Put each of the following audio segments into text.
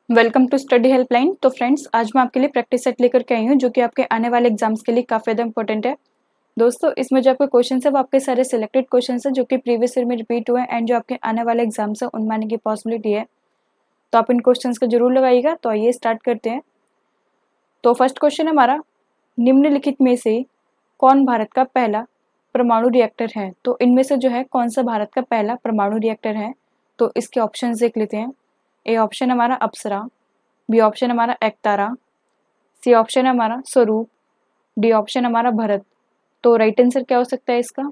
Welcome to study helpline. तो friends, आज मैं आपके लिए प्रैक्टिस सेट लेकर के आई हूँ जो कि आपके आने वाले एग्जाम्स के लिए काफ़ी ज़्यादा इंपॉर्टेंट है। दोस्तों, इसमें जो आपके क्वेश्चन है वो आपके सारे सिलेक्टेड क्वेश्चन है जो कि प्रीवियस ईयर में रिपीट हुए हैं एंड जो आपके आने वाले एग्जाम्स है उनमें आने की पॉसिबिलिटी है। तो आप इन क्वेश्चन को जरूर लगाइएगा। तो आइए स्टार्ट करते हैं। तो फर्स्ट क्वेश्चन हमारा, निम्नलिखित में से कौन भारत का पहला परमाणु रिएक्टर है। तो इनमें से जो है कौन सा भारत का पहला परमाणु रिएक्टर है। तो इसके ऑप्शन देख लेते हैं। ए ऑप्शन हमारा अप्सरा, बी ऑप्शन हमारा एकतारा, सी ऑप्शन हमारा स्वरूप, डी ऑप्शन हमारा भरत। तो राइट आंसर क्या हो सकता है इसका।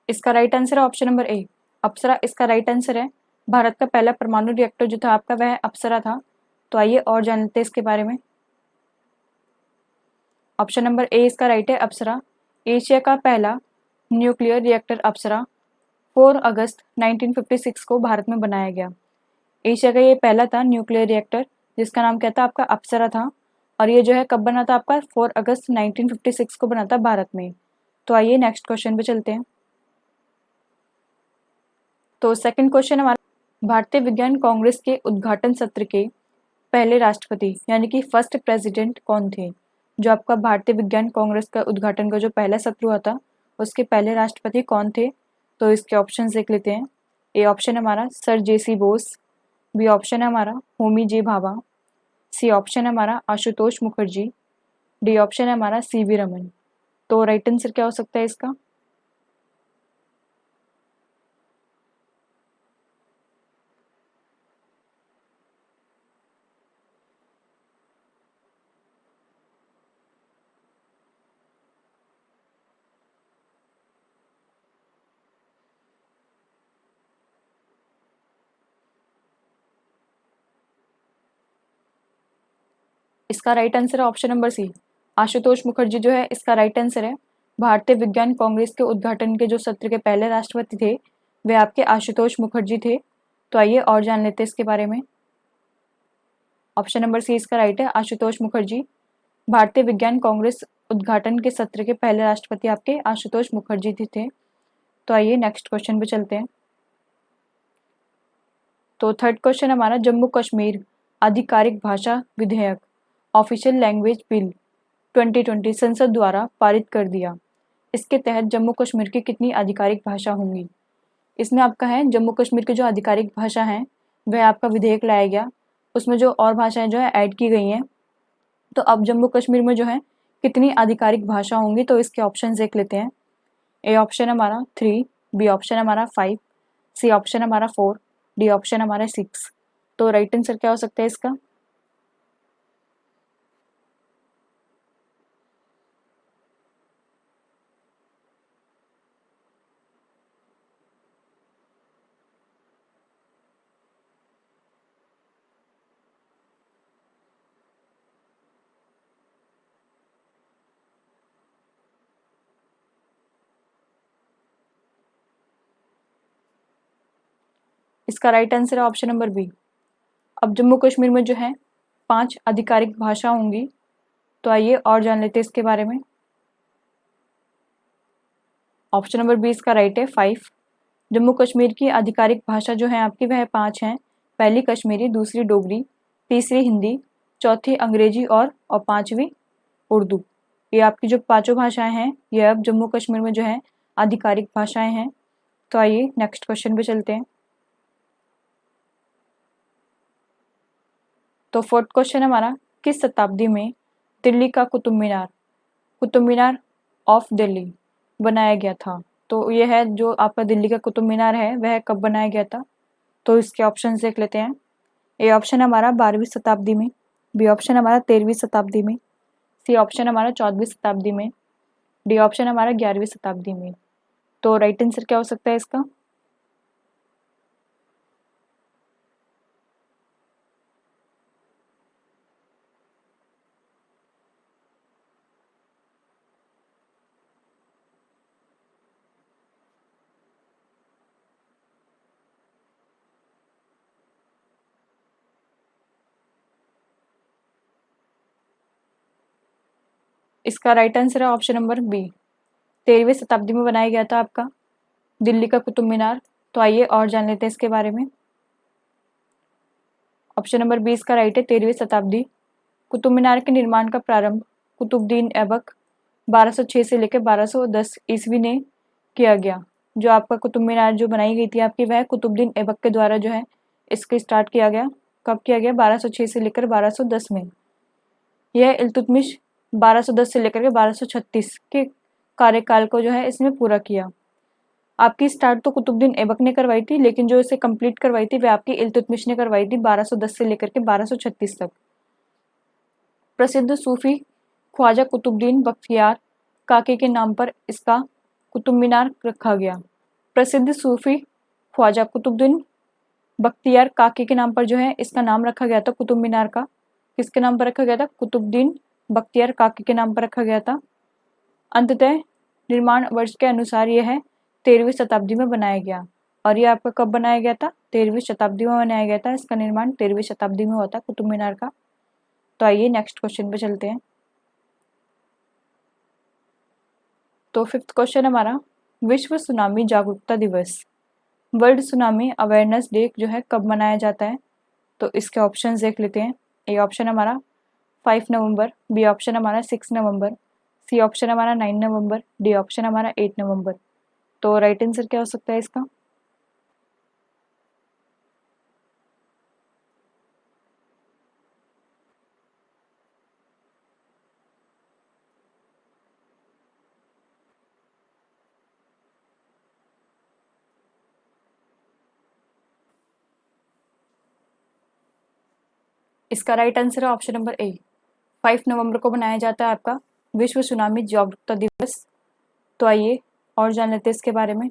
इसका राइट आंसर है ऑप्शन नंबर ए, अप्सरा इसका राइट आंसर है। भारत का पहला परमाणु रिएक्टर जो था आपका वह अप्सरा था। तो आइए और जान लेते हैं इसके बारे में। ऑप्शन नंबर ए इसका राइट है, अप्सरा एशिया का पहला न्यूक्लियर रिएक्टर अप्सरा 4 अगस्त 1956 को भारत में बनाया गया। एशिया का ये पहला था न्यूक्लियर रिएक्टर जिसका नाम क्या था आपका, अप्सरा था। और ये जो है कब बना था आपका, 4 अगस्त 1956 को बना था भारत में। तो आइए नेक्स्ट क्वेश्चन पे चलते हैं। तो सेकंड क्वेश्चन हमारा, भारतीय विज्ञान कांग्रेस के उद्घाटन सत्र के पहले राष्ट्रपति यानी कि फर्स्ट प्रेसिडेंट कौन थे। जो आपका भारतीय विज्ञान कांग्रेस का उद्घाटन का जो पहला सत्र हुआ था उसके पहले राष्ट्रपति कौन थे। तो इसके ऑप्शन देख लेते हैं। ए ऑप्शन हमारा sir JC Bose, B option हमारा Homi J Bhabha, C option हमारा आशुतोष मुखर्जी, डी ऑप्शन हमारा सीवी रमन। तो राइट आंसर क्या हो सकता है इसका। इसका राइट आंसर है option number C, Ashutosh Mukherjee जो है इसका राइट आंसर है। भारतीय विज्ञान कांग्रेस के उद्घाटन के जो सत्र के पहले राष्ट्रपति थे वे आपके आशुतोष मुखर्जी थे। तो आइए और जान लेते हैं इसके बारे में। ऑप्शन नंबर सी इसका राइट है, आशुतोष मुखर्जी। भारतीय विज्ञान कांग्रेस उद्घाटन के सत्र के पहले राष्ट्रपति आपके आशुतोष मुखर्जी थे। तो आइए नेक्स्ट क्वेश्चन पे चलते हैं। तो थर्ड क्वेश्चन हमारा, जम्मू कश्मीर आधिकारिक भाषा विधेयक ऑफिशियल लैंग्वेज बिल 2020 संसद द्वारा पारित कर दिया। इसके तहत जम्मू कश्मीर की कितनी आधिकारिक भाषा होंगी। इसमें आपका है जम्मू कश्मीर की जो आधिकारिक भाषा है वह आपका विधेयक लाया गया, उसमें जो और भाषाएं जो है ऐड की गई हैं। तो अब जम्मू कश्मीर में जो है कितनी आधिकारिक भाषा होंगी। तो इसके ऑप्शन देख लेते हैं। ए ऑप्शन हमारा 3, बी ऑप्शन हमारा 5, सी ऑप्शन हमारा 4, डी ऑप्शन हमारा 6। तो राइट आंसर क्या हो सकता है इसका। इसका राइट आंसर है ऑप्शन नंबर बी। अब जम्मू कश्मीर में जो है 5 आधिकारिक भाषा होंगी। तो आइए और जान लेते हैं इसके बारे में। ऑप्शन नंबर बी इसका राइट है 5। जम्मू कश्मीर की आधिकारिक भाषा जो है आपकी वह 5 हैं। पहली कश्मीरी, दूसरी डोगरी, तीसरी हिंदी, चौथी अंग्रेजी और पांचवी उर्दू। ये आपकी जो पांचों भाषाएं हैं ये अब जम्मू कश्मीर में जो है आधिकारिक भाषाएं हैं। तो आइए नेक्स्ट क्वेश्चन पे चलते हैं। तो फोर्थ क्वेश्चन हमारा, किस शताब्दी में दिल्ली का कुतुब मीनार ऑफ दिल्ली बनाया गया था। तो यह है जो आपका दिल्ली का कुतुब मीनार है वह कब बनाया गया था। तो इसके ऑप्शन देख लेते हैं। ए ऑप्शन हमारा 12वीं शताब्दी में, बी ऑप्शन हमारा 13वीं शताब्दी में, सी ऑप्शन हमारा 14वीं शताब्दी में, डी ऑप्शन हमारा 11वीं शताब्दी में। तो राइट आंसर क्या हो सकता है इसका। इसका राइट आंसर है ऑप्शन नंबर बी, 13वीं शताब्दी में बनाया गया था आपका दिल्ली का कुतुब मीनार। तो आइए और जान लेते हैं इसके बारे में। ऑप्शन नंबर बी इसका राइट है, 13वीं शताब्दी। कुतुब मीनार के निर्माण का प्रारंभ कुतुबुद्दीन ऐबक 1206 से लेकर 1210 ईस्वी ने किया गया। जो आपका कुतुब मीनार जो बनाई गई थी आपकी, वह कुतुबुद्दीन ऐबक के द्वारा जो है इसको स्टार्ट किया गया। कब किया गया? 1206 से लेकर 1210 में। यह इल्तुतमिश 1210 से लेकर के 1236 के कार्यकाल को जो है इसने पूरा किया। आपकी स्टार्ट तो कुतुबुद्दीन ऐबक ने करवाई थी, लेकिन जो इसे कंप्लीट करवाई थी वह आपकी इल्तुतमिश ने करवाई थी 1210 से लेकर के 1236 तक। प्रसिद्ध सूफी ख्वाजा कुतुबुद्दीन बख्तियार काकी के नाम पर इसका कुतुब मीनार रखा गया। प्रसिद्ध सूफी ख्वाजा कुतुबुद्दीन बख्तियार काकी के नाम पर जो है इसका नाम रखा गया था कुतुब मीनार का। किसके नाम पर रखा गया था? कुतुबुद्दीन बख्तियार काकी के नाम पर रखा गया था। अंततः निर्माण वर्ष के अनुसार यह 13वीं शताब्दी में बनाया गया। और यह आपका कब बनाया गया था? 13वीं शताब्दी में बनाया गया था। इसका निर्माण 13वीं शताब्दी में होता कुतुब मीनार का। तो आइए नेक्स्ट क्वेश्चन पे चलते हैं। तो 5th क्वेश्चन हमारा, विश्व सुनामी जागरूकता दिवस, वर्ल्ड सुनामी अवेयरनेस डे जो है कब मनाया जाता है? तो इसके ऑप्शन देख लेते हैं। ए ऑप्शन हमारा 5 नवंबर, बी ऑप्शन हमारा 6 नवंबर, सी ऑप्शन हमारा 9 नवंबर, डी ऑप्शन हमारा 8 नवंबर। तो राइट आंसर क्या हो सकता है इसका? इसका राइट आंसर है ऑप्शन नंबर ए, 5 नवंबर को मनाया जाता है आपका विश्व सुनामी जागरूकता दिवस। तो आइए और जान लेते हैं इसके बारे में।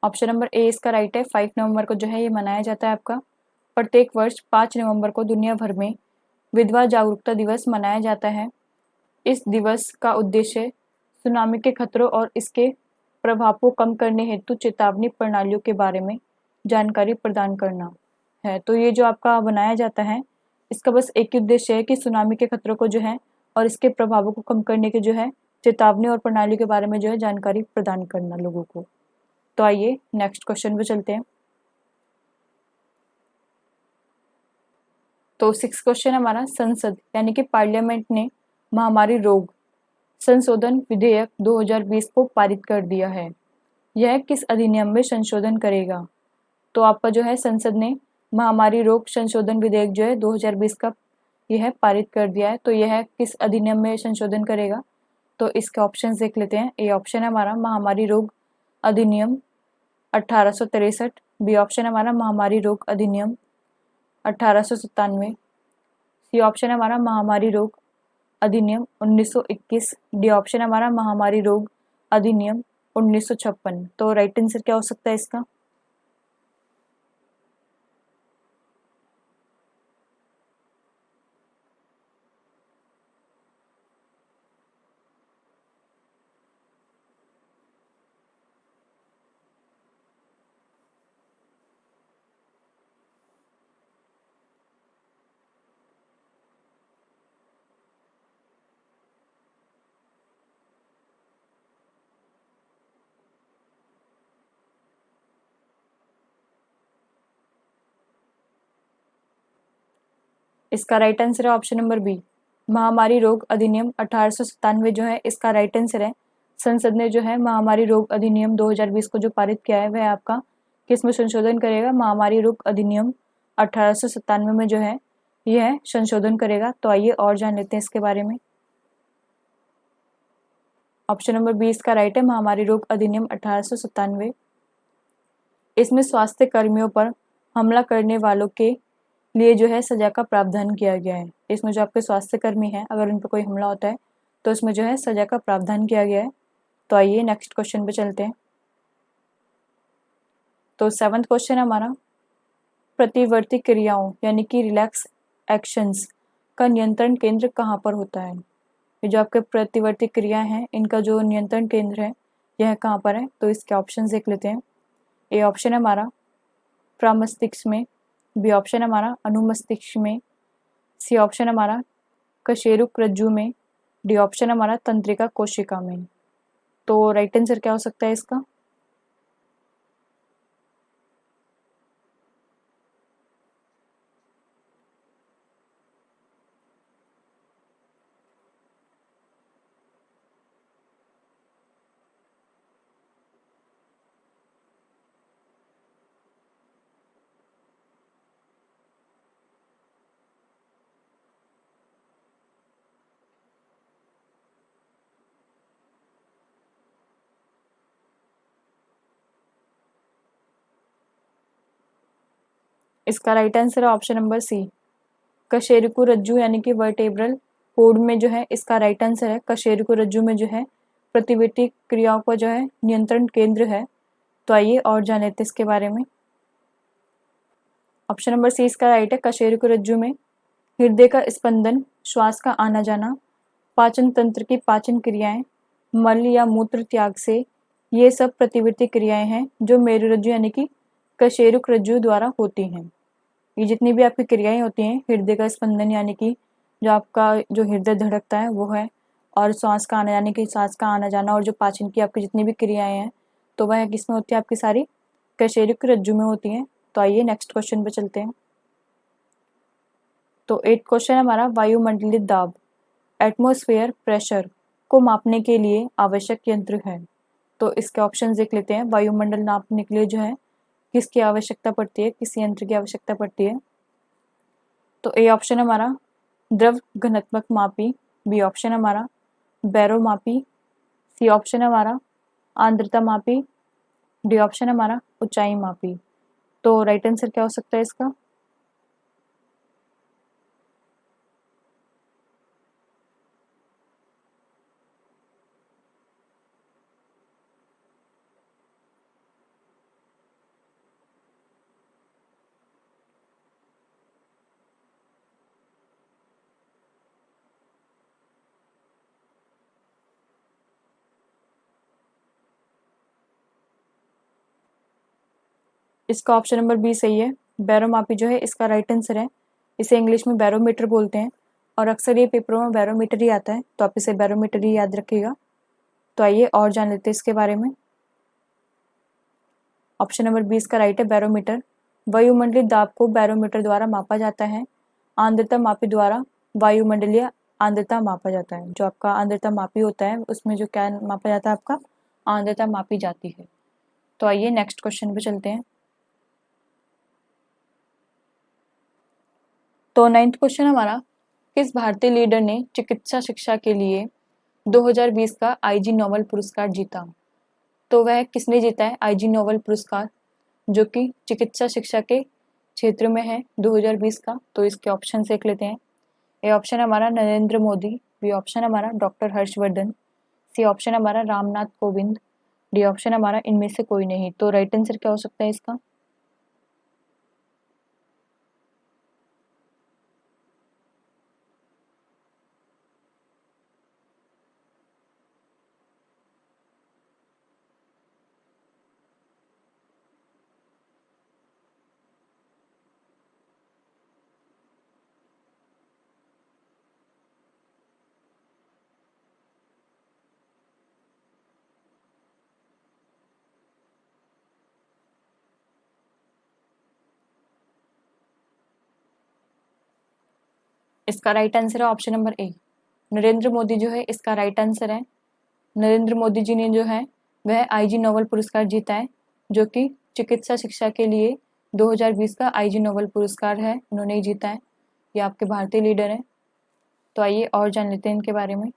ऑप्शन नंबर ए इसका राइट है, 5 नवंबर को जो है ये मनाया जाता है आपका। प्रत्येक वर्ष 5 नवंबर को दुनिया भर में विधवा जागरूकता दिवस मनाया जाता है। इस दिवस का उद्देश्य सुनामी के खतरों और इसके प्रभाव को कम करने हेतु चेतावनी प्रणालियों के बारे में जानकारी प्रदान करना है। तो ये जो आपका बनाया जाता है, इसका बस एक ही उद्देश्य है कि सुनामी के खतरों को जो है और इसके प्रभावों को कम करने के जो है चेतावनी और प्रणाली के बारे में जो है जानकारी प्रदान करना लोगों को। तो आइए नेक्स्ट क्वेश्चन पे चलते हैं। तो 6th क्वेश्चन हमारा, संसद यानी कि पार्लियामेंट ने महामारी रोग संशोधन विधेयक 2020 को पारित कर दिया है। यह किस अधिनियम में संशोधन करेगा? तो आपका जो है संसद ने महामारी रोग संशोधन विधेयक जो है 2020 का यह पारित कर दिया है। तो यह किस अधिनियम में संशोधन करेगा? तो इसके ऑप्शंस देख लेते हैं। ए ऑप्शन है हमारा महामारी रोग अधिनियम 1863, बी ऑप्शन है हमारा महामारी रोग अधिनियम 1897, सी ऑप्शन है हमारा महामारी रोग अधिनियम 1921, डी ऑप्शन है हमारा महामारी रोग अधिनियम 1956। तो राइट आंसर क्या हो सकता है इसका? इसका राइट आंसर है ऑप्शन नंबर बी, महामारी रोग अधिनियम 1897 जो है इसका राइट आंसर है। संसद ने जो है महामारी रोग अधिनियम 2020 को जो पारित किया है वह आपका किस में संशोधन करेगा? महामारी रोग अधिनियम 1897 में जो है यह संशोधन करेगा। तो आइए और जान लेते हैं इसके बारे में। ऑप्शन नंबर बी इसका राइट है, महामारी रोग अधिनियम 1897। इसमें स्वास्थ्य कर्मियों पर हमला करने वालों के लिए जो है सजा का प्रावधान किया गया है। इसमें जो आपके स्वास्थ्य कर्मी हैं अगर उन पर कोई हमला होता है तो इसमें जो है सजा का प्रावधान किया गया है। तो आइए नेक्स्ट क्वेश्चन पे चलते हैं। तो 7th क्वेश्चन हमारा, प्रतिवर्ती क्रियाओं यानी कि रिलैक्स एक्शंस का नियंत्रण केंद्र कहाँ पर होता है? ये जो आपके प्रतिवर्ती क्रिया हैं इनका जो नियंत्रण केंद्र है यह कहाँ पर है? तो इसके ऑप्शन देख लेते हैं। ए ऑप्शन है हमारा प्रमस्तिष्क में, बी ऑप्शन हमारा अनुमस्तिष्क में, सी ऑप्शन हमारा कशेरुक रज्जु में, डी ऑप्शन हमारा तंत्रिका कोशिका में। तो राइट आंसर क्या हो सकता है इसका? इसका राइट आंसर है ऑप्शन नंबर सी, कशेरुकु रज्जु यानी कि वर्टेब्रल कोड में जो है इसका राइट आंसर है कशेरुकु रज्जु में जो है प्रतिवर्ती क्रियाओं का जो है नियंत्रण केंद्र है। तो आइए और जान लेते हैं इसके बारे में। ऑप्शन नंबर सी इसका राइट है, कशेरुकु रज्जु में हृदय का स्पंदन, श्वास का आना जाना, पाचन तंत्र की पाचन क्रियाएं, मल या मूत्र त्याग से, ये सब प्रतिवर्ती क्रियाएं हैं जो मेरुरज्जु यानी कि कशेरुक रज्जु द्वारा होती हैं। ये जितनी भी आपकी क्रियाएं होती हैं, हृदय का स्पंदन यानी कि जो आपका जो हृदय धड़कता है वो है, और श्वास का आना यानी कि सांस का आना जाना, और जो पाचन की आपकी जितनी भी क्रियाएं हैं तो वह किसमें होती है? आपकी सारी कशेरुक रज्जु में होती हैं। तो आइए नेक्स्ट क्वेश्चन पे चलते हैं। तो 8 क्वेश्चन हमारा, वायुमंडलीय दाब एटमॉस्फेयर प्रेशर को मापने के लिए आवश्यक यंत्र है। तो इसके ऑप्शन देख लेते हैं। वायुमंडल नापने के लिए जो है किसकी आवश्यकता पड़ती है, किस यंत्र की आवश्यकता पड़ती है? तो ए ऑप्शन हमारा द्रव घनत्वक मापी, बी ऑप्शन हमारा बैरोमापी, सी ऑप्शन हमारा आर्द्रता मापी, डी ऑप्शन हमारा ऊंचाई मापी। तो राइट आंसर क्या हो सकता है इसका? इसका ऑप्शन नंबर बी सही है, बैरोमापी जो है इसका राइट आंसर है। इसे इंग्लिश में बैरोमीटर बोलते हैं और अक्सर ये पेपरों में बैरोमीटर ही आता है, तो आप इसे बैरोमीटर ही याद रखिएगा। तो आइए और जान लेते हैं इसके बारे में। ऑप्शन नंबर 20 का राइट है, बैरोमीटर। वायुमंडलीय दाब को बैरोमीटर द्वारा मापा जाता है। आर्द्रता मापी द्वारा वायुमंडलीय आर्द्रता मापा जाता है। जो आपका आर्द्रता मापी होता है उसमें जो क्या मापा जाता है? आपका आर्द्रता मापी जाती है। तो आइए नेक्स्ट क्वेश्चन पे चलते हैं। तो 9th क्वेश्चन हमारा, किस भारतीय लीडर ने चिकित्सा शिक्षा के लिए 2020 का आईजी नोबेल पुरस्कार जीता? तो वह किसने जीता है आईजी नोबेल पुरस्कार जो कि चिकित्सा शिक्षा के क्षेत्र में है 2020 का? तो इसके ऑप्शन देख लेते हैं। ए ऑप्शन हमारा नरेंद्र मोदी, बी ऑप्शन हमारा डॉक्टर हर्षवर्धन, सी ऑप्शन हमारा रामनाथ कोविंद, डी ऑप्शन हमारा इनमें से कोई नहीं। तो राइट आंसर क्या हो सकता है इसका? इसका राइट आंसर है option number A, Narendra Modi जो है इसका राइट आंसर है। नरेंद्र मोदी जी ने जो है वह आईजी नोबेल पुरस्कार जीता है जो कि चिकित्सा शिक्षा के लिए 2020 का आईजी नोबेल पुरस्कार है, उन्होंने ही जीता है। ये आपके भारतीय लीडर हैं। तो आइए और जान लेते हैं इनके बारे में।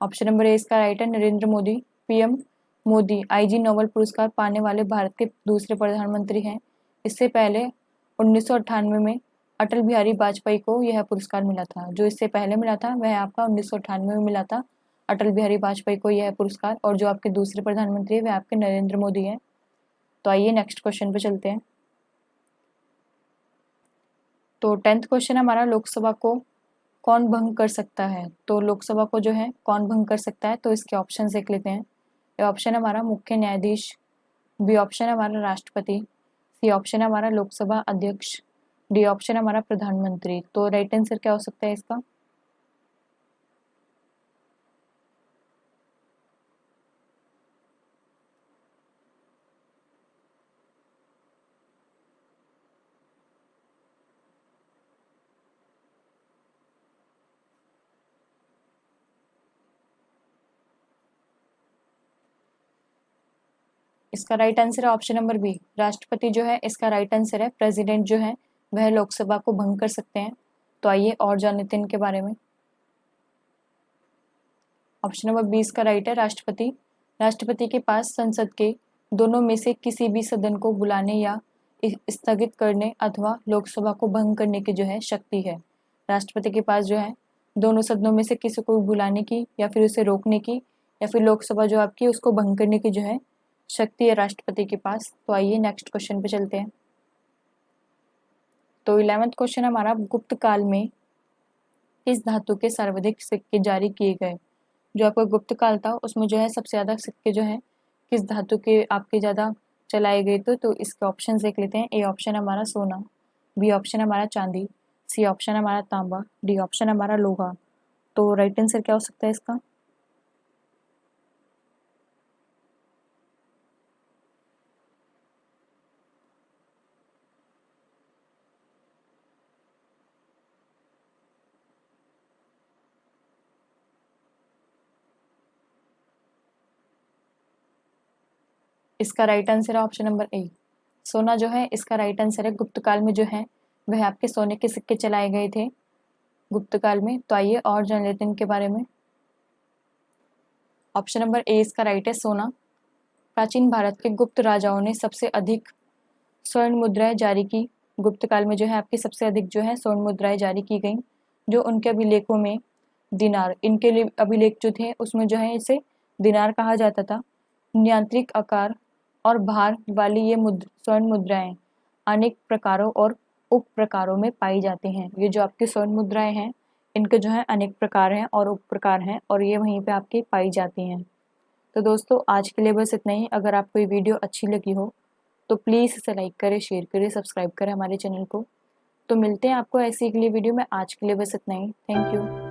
ऑप्शन नंबर ए इसका राइट है, Narendra Modi. PM Modi IG Nobel पुरस्कार पाने वाले भारत के दूसरे प्रधानमंत्री हैं। इससे पहले 1998 में अटल बिहारी वाजपेयी को यह पुरस्कार मिला था। जो इससे पहले मिला था वह आपका 1998 में मिला था अटल बिहारी वाजपेयी को यह पुरस्कार, और जो आपके दूसरे प्रधानमंत्री है वह आपके नरेंद्र मोदी हैं। तो आइए नेक्स्ट क्वेश्चन पे चलते हैं। तो 10th क्वेश्चन हमारा, लोकसभा को कौन भंग कर सकता है? तो लोकसभा को जो है कौन भंग कर सकता है? तो इसके ऑप्शन देख लेते हैं। ए ऑप्शन हमारा मुख्य न्यायाधीश, बी ऑप्शन हमारा राष्ट्रपति, सी ऑप्शन हमारा लोकसभा अध्यक्ष, डी ऑप्शन हमारा प्रधानमंत्री। तो राइट आंसर क्या हो सकता है इसका? इसका राइट आंसर है ऑप्शन नंबर बी, राष्ट्रपति जो है इसका राइट आंसर है। प्रेसिडेंट जो है वह लोकसभा को भंग कर सकते हैं। तो आइए और जान लेते हैं इनके बारे में। ऑप्शन नंबर 20 का राइट है राष्ट्रपति। राष्ट्रपति के पास संसद के दोनों में से किसी भी सदन को बुलाने या स्थगित करने अथवा लोकसभा को भंग करने की जो है शक्ति है। राष्ट्रपति के पास जो है दोनों सदनों में से किसी को बुलाने की या फिर उसे रोकने की या फिर लोकसभा जो आपकी उसको भंग करने की जो है शक्ति है राष्ट्रपति के पास। तो आइए नेक्स्ट क्वेश्चन पे चलते हैं। तो 11th क्वेश्चन हमारा, गुप्त काल में किस धातु के सर्वाधिक सिक्के जारी किए गए? जो आपका गुप्त काल था उसमें जो है सबसे ज़्यादा सिक्के जो है किस धातु के आपके ज़्यादा चलाए गए थे? तो इसके ऑप्शन देख लेते हैं। ए ऑप्शन हमारा सोना, बी ऑप्शन हमारा चांदी, सी ऑप्शन हमारा तांबा, डी ऑप्शन हमारा लोहा। तो राइट आंसर क्या हो सकता है इसका? इसका राइट आंसर है ऑप्शन नंबर ए, सोना जो है इसका राइट आंसर है। गुप्त काल में जो है वह आपके सोने के सिक्के चलाए गए थे गुप्त काल में। तो आइए और जान लेते हैं इनके बारे में। ऑप्शन नंबर ए इसका राइट है, सोना। प्राचीन भारत के गुप्त राजाओं ने सबसे अधिक स्वर्ण मुद्राएं जारी की। गुप्त काल में जो है आपकी सबसे अधिक जो है स्वर्ण मुद्राएं जारी की गई, जो उनके अभिलेखों में दिनार, इनके लिए अभिलेख जो थे उसमें जो है इसे दिनार कहा जाता था। नियंत्रित आकार और भार वाली ये स्वर्ण मुद्राएं अनेक प्रकारों और उप प्रकारों में पाई जाती हैं। ये जो आपकी स्वर्ण मुद्राएं हैं इनके जो है अनेक प्रकार हैं और उप प्रकार हैं और ये वहीं पे आपकी पाई जाती हैं। तो दोस्तों आज के लिए बस इतना ही। अगर आपको ये वीडियो अच्छी लगी हो तो प्लीज़ इसे लाइक करें, शेयर करें, सब्सक्राइब करें हमारे चैनल को। तो मिलते हैं आपको ऐसी अगली वीडियो में। आज के लिए बस इतना ही। Thank you.